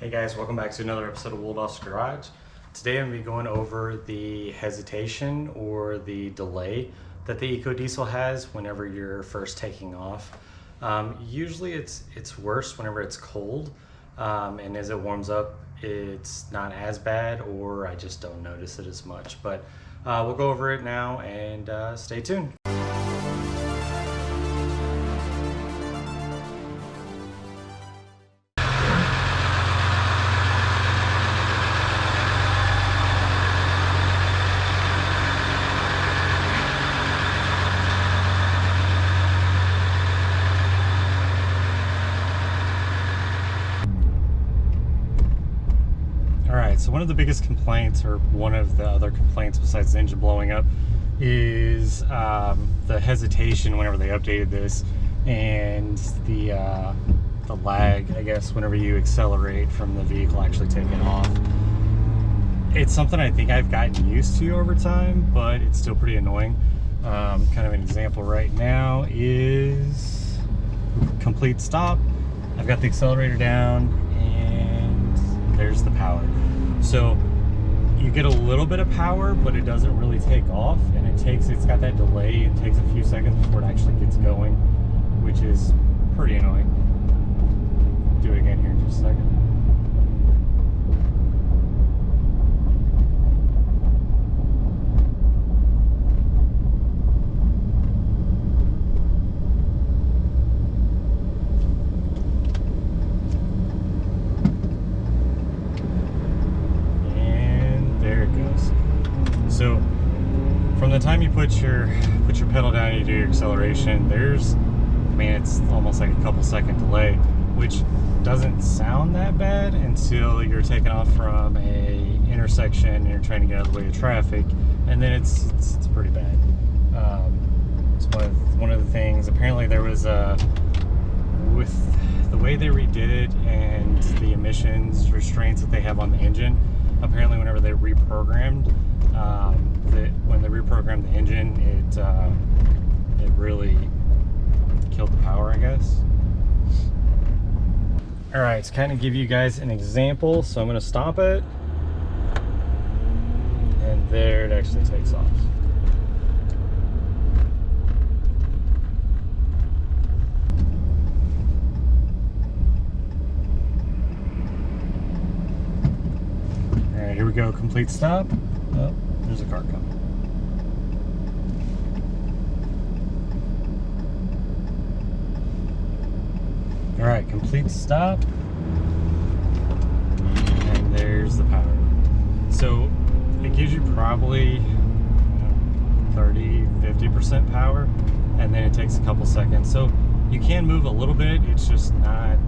Hey guys, welcome back to another episode of Woldolph's Garage. Today I'm going to be going over the hesitation or the delay that the EcoDiesel has whenever you're first taking off. Usually it's worse whenever it's cold, and as it warms up it's not as bad, or I just don't notice it as much. But we'll go over it now and stay tuned. Alright, so one of the biggest complaints, or one of the other complaints besides the engine blowing up, is the hesitation whenever they updated this, and the lag, I guess, whenever you accelerate from the vehicle actually taking off. It's something I think I've gotten used to over time, but it's still pretty annoying. Kind of an example right now is complete stop. I've got the accelerator down, and there's the power. So you get a little bit of power, but it doesn't really take off, and it's got that delay. It takes a few seconds before it actually gets going, which is pretty annoying. Do it again here in just a second. So from the time you put your pedal down and you do your acceleration, it's almost like a couple second delay, which doesn't sound that bad until you're taking off from a intersection and you're trying to get out of the way of traffic, and then it's pretty bad. It's one of the things. Apparently there was with the way they redid it and the emissions restraints that they have on the engine. Apparently, whenever they reprogrammed, when they reprogrammed the engine, it really killed the power, I guess. All right, to kind of give you guys an example, so I'm going to stop it, and there it actually takes off. All right, here we go, complete stop. Oh, there's a car coming. All right, complete stop. And there's the power. So it gives you probably 30-50% power, and then it takes a couple seconds. So you can move a little bit. It's just not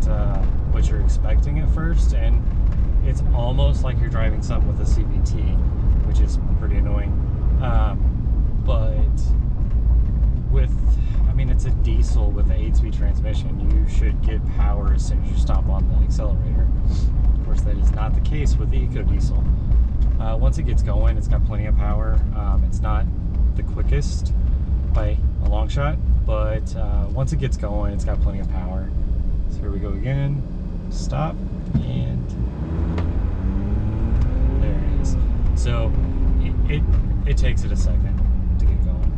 what you're expecting at first, and it's almost like you're driving something with a CVT, which is pretty annoying. But it's a diesel with an 8-speed transmission. You should get power as soon as you stop on the accelerator. Of course, that is not the case with the EcoDiesel. Once it gets going, it's got plenty of power. It's not the quickest by a long shot, but once it gets going, it's got plenty of power. So here we go again. Stop, and there it is. So it takes it a second to get going.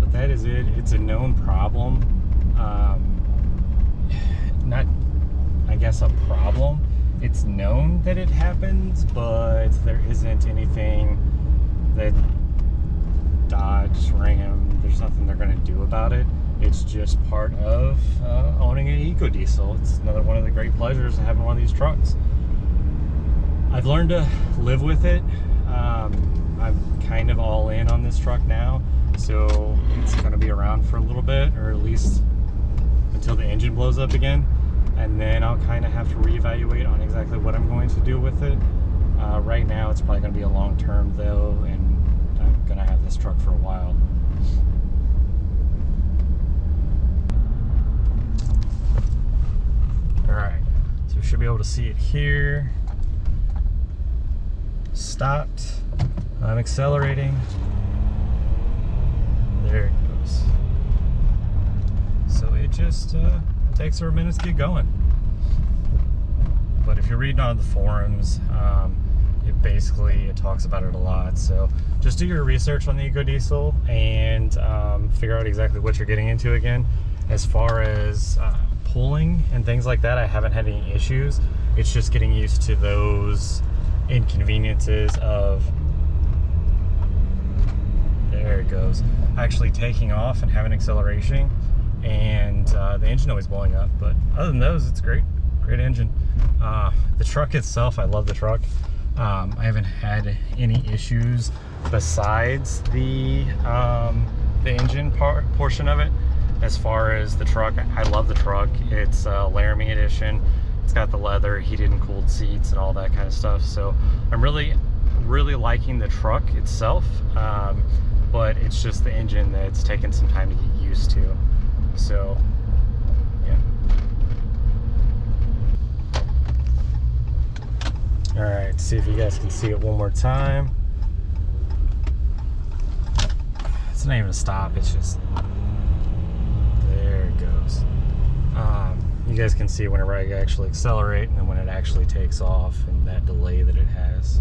But that is it. It's a known problem. Not, I guess, a problem. It's known that it happens, but there isn't anything that Dodge, Ram, there's nothing they're going to do about it. It's just part of owning an EcoDiesel. It's another one of the great pleasures of having one of these trucks. I've learned to live with it. I'm kind of all in on this truck now, so it's going to be around for a little bit, or at least until the engine blows up again, and then I'll kind of have to reevaluate on exactly what I'm going to do with it. Right now it's probably going to be a long term though, and I'm going to have this truck for a while. Alright, so we should be able to see it here. Stopped. I'm accelerating. There it goes. So it just takes her a minute to get going. But if you're reading on the forums, it talks about it a lot. So just do your research on the EcoDiesel and figure out exactly what you're getting into again. As far as pulling and things like that, I haven't had any issues. It's just getting used to those inconveniences of, there it goes, actually taking off and having acceleration and the engine always blowing up. But other than those, it's great engine. The truck itself, I love the truck. I haven't had any issues besides the engine portion of it. As far as the truck, I love the truck. It's Laramie edition. It's got the leather, heated and cooled seats and all that kind of stuff. So I'm really liking the truck itself, but it's just the engine that's taken some time to get used to. So yeah. All right, see if you guys can see it one more time. It's not even a stop, it's just, there it goes. You guys can see whenever I actually accelerate and then when it actually takes off and that delay that it has.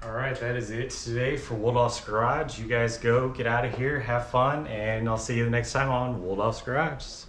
Alright, that is it today for Woldolph's Garage. You guys go, get out of here, have fun, and I'll see you the next time on Woldolph's Garage.